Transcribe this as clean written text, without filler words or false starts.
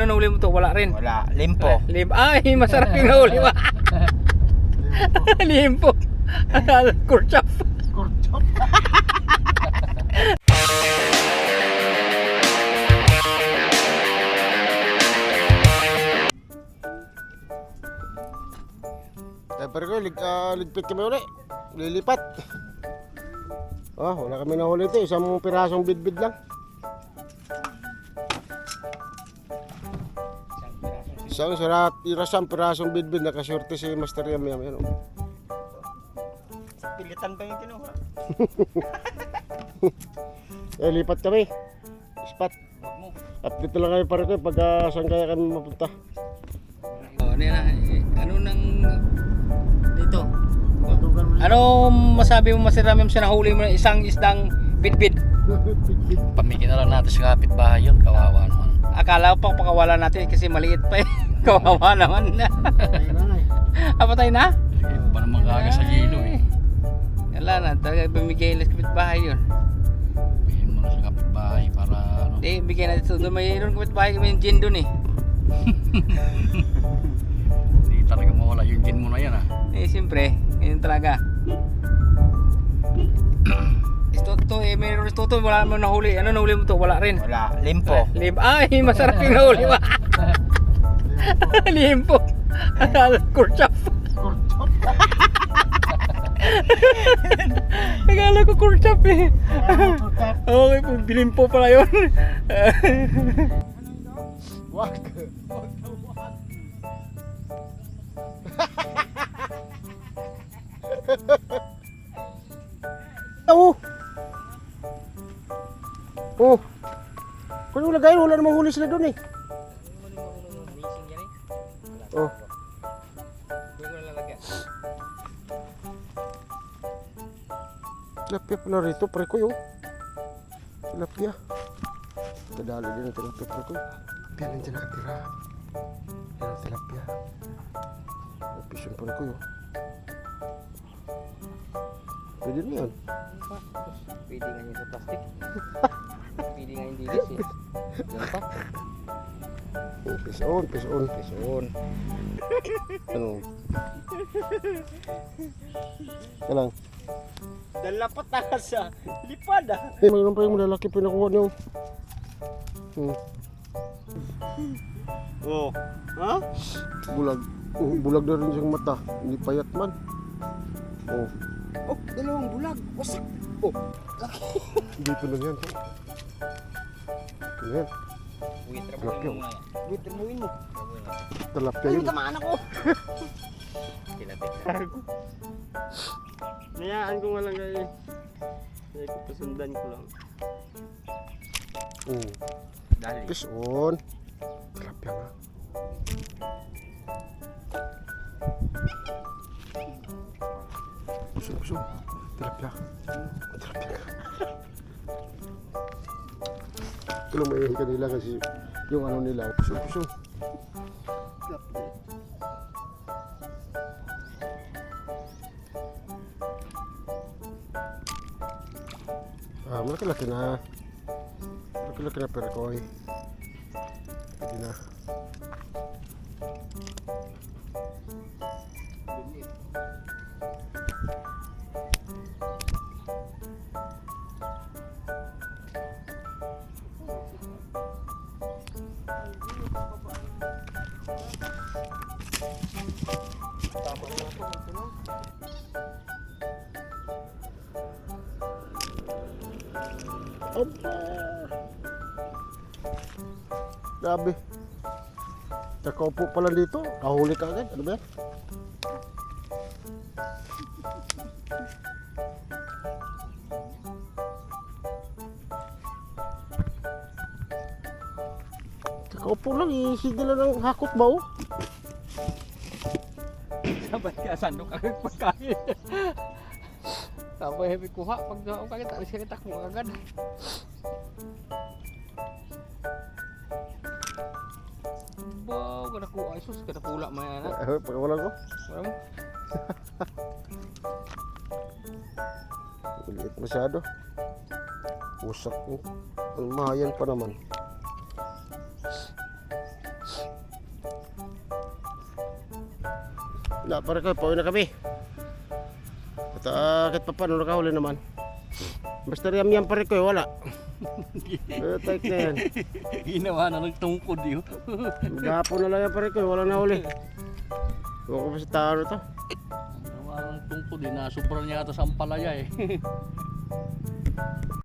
Ano nahuli mo to? Wala rin. Wala, limpo. Limpo. Ay, masarap yung nahuli mo. Limpo. Akala, kurchap. Kurchop. Pero ko, ligpit kami ulit. Lilipat. Wala kami nahuli ito. Isang pirasong bidbid lang. Isang pirasong bidbid. Nakasurte si Master Yam Yam. Yan, Pilitan pa yung kinuha. lipat kami. Spot. Update lang kami para ko pag saan kaya kami mapunta. Ano nang dito? Ano masabi mo Master Yam Yam sa nahuli mo ng isang isdang bidbid? Pamigyan na lang natin sa kapitbahay yun. Kawawa naman. Akala ko pa pakawala natin kasi maliit pa eh. Kawawa naman na. Patay na? Sige pa naman kaga sa gilo eh. Wala na, talaga bumigay lang sa kapitbahay yun. Bigyan mo na sa kapitbahay para ano. Hindi, bigyan natin ito. Doon mayroon kapitbahay kami yung gin doon eh. Hindi talaga mawala yung gin mo na yan ah. Eh, siyempre, yun talaga. Ito eh, mayroon ito, wala mo nahuli. Ano nahuli mo to? Wala rin. Wala, limpo. Limpo. Ay, masarap yung nahuli mo. Limpo. Akala, kurchap. Kurchop. Akala ko kurchap eh. Okay, bilimpo pala yun. Wag. Kung lagay, wala namang huli sila doon eh. Tilapia pala rito, pre ko yun. Tilapia. Kadali din ang tilapia, pre ko. Tilapia nandiyan nakatira. Yan ang tilapia. Napisyon, pre ko yun. Pwede na yan. Pwede nga yun sa plastic. Pwede nga yung dilis eh. Yan pa. Fish on, fish on. Fish on. Ano? Yan lang. Dalapat na sa lipad ah. Mayroon pa yung malalaki pinakuha niyo. Oh. Ha? Bulag. Bulag na rin siyang mata. Hindi payat man. Oh, dalawang bulag. Wasak. Oh. Dito lang yan. Yan. Tilapia. Tilapia mo. Tilapia yun. Tamaan ako. Tilapia. Nayaan ko nga lang kayo. Kaya ko pasundan ko lang. Dali. Fish on. Tilapia nga. Puso. Tilapia. Tilapia ka. Lumayan ka nila kasi yung ano nila. Puso. Malaki-laki na. Malaki-laki na perkoy. Pwede na. Grabe. Nakaupo pala dito. Kahuli ka agad. Ano ba yan? Nakaupo lang. Isigil lang ng hakot ba oh? Sabay ka sandok agad pagkain. Sabay heavy kuha. Pag kagad, alis ka takbo agad. Wow, kada ko ay sus, kada pula man ana. Pagkawalan ko. Wala mo. Maliit masyado. Usak ko. Ang mahayan pa naman. Wala pare ko, pauwi na kami. At kahit pa paano nakahuli naman. Basta riyam-yam pare ko, wala. Tight na yan. Ginawa na ng tungkod yun. Maghapon na lang yan pare ko, wala nahuli. Huwag ko pa sa tao to. Ginawa ng tungkod eh. Nasubran niya ata sa ampalaya eh.